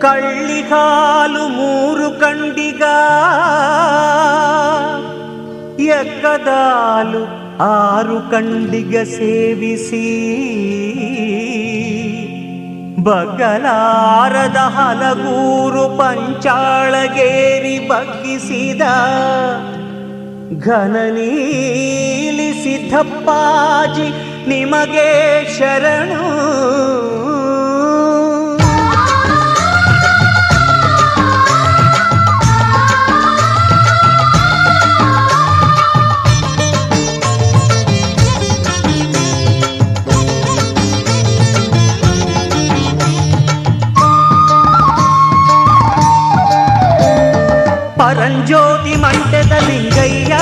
ಕಳ್ಳಿಗಾಲು 3 ಕಂಡಿಗ ಎಕ್ಕದಾಲು 6 ಕಂಡಿಗ ಸೇವಿಸಿ ಬಗ್ಗಲಾರದ ಹಲಗೂರು ಪಂಚಾಳಗೇರಿ ಬಗ್ಗಿಸಿದ ಘನನೀಲಿ ಸಿದ್ದಪ್ಪಾಜಿ ನಿಮಗೆ ಶರಣು. ಪರಂಜ್ಯೋತಿ ಮಂಟದ ಲಿಂಗಯ್ಯ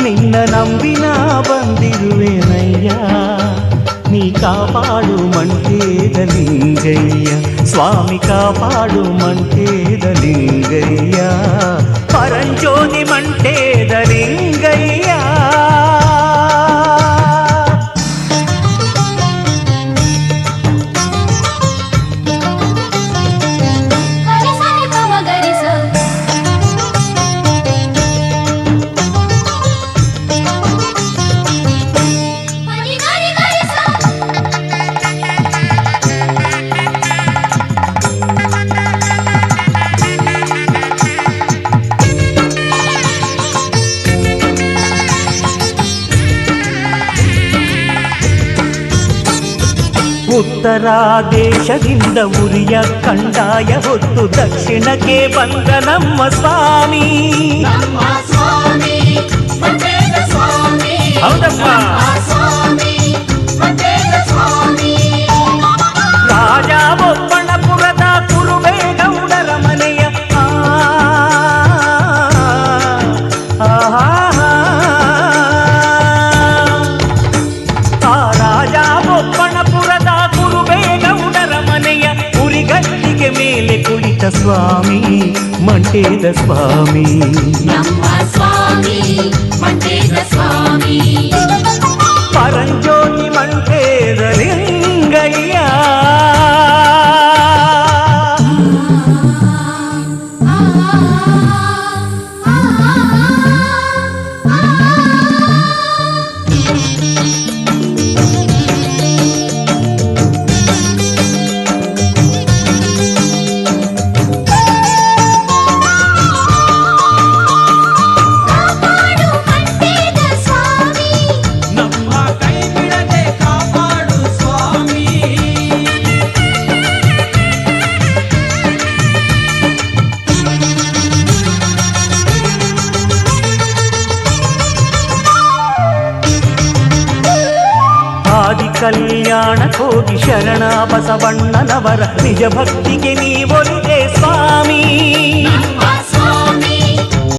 ನಿನ್ನ ನಂಬಿನ ಬಂದಿರುವೆನಯ್ಯ, ನೀ ಕಾಪಾಡು ಮಂಟೇದ ಲಿಂಗಯ್ಯ, ಸ್ವಾಮಿ ಕಾಪಾಡು ಮಂಟೇದ ಲಿಂಗಯ್ಯ, ಪರಂಜ್ಯೋತಿ ಮಂಟೇದ ಲಿಂಗಯ್ಯ. ಉತ್ತರ ದೇಶದಿಂದ ಉರಿಯ ಕಂಡಾಯ ಹೊತ್ತು ದಕ್ಷಿಣಕ್ಕೆ ಬಂದ ನಮ್ಮ ಸ್ವಾಮಿ. ಹೌದಪ್ಪ, ರಾಜ ಬೊಪ್ಪಣಪುರದ ಕುರುಬೇಗೌಡರ ಮನೆಯ ರಾಜ ಬೊಪ್ಪಣಪುರದ ಮೇಲೆ ಕುಳಿತ ಸ್ವಾಮಿ ಮಂಟೇದ ಸ್ವಾಮಿ, ನಮ್ಮ ಸ್ವಾಮಿ ಮಂಟೇದ ಸ್ವಾಮಿ, ಪರಂಜ್ಯೋತಿ ಮಂಟೇದ ಲಿಂಗಯ್ಯ. ಕಲ್ಯಾಣ ಕೋಗಿ ಶರಣ ಬಸವಣ್ಣನವರ ನಿಜ ಭಕ್ತಿಗೆ ನೀವೊಲಿದೆ ಸ್ವಾಮಿ.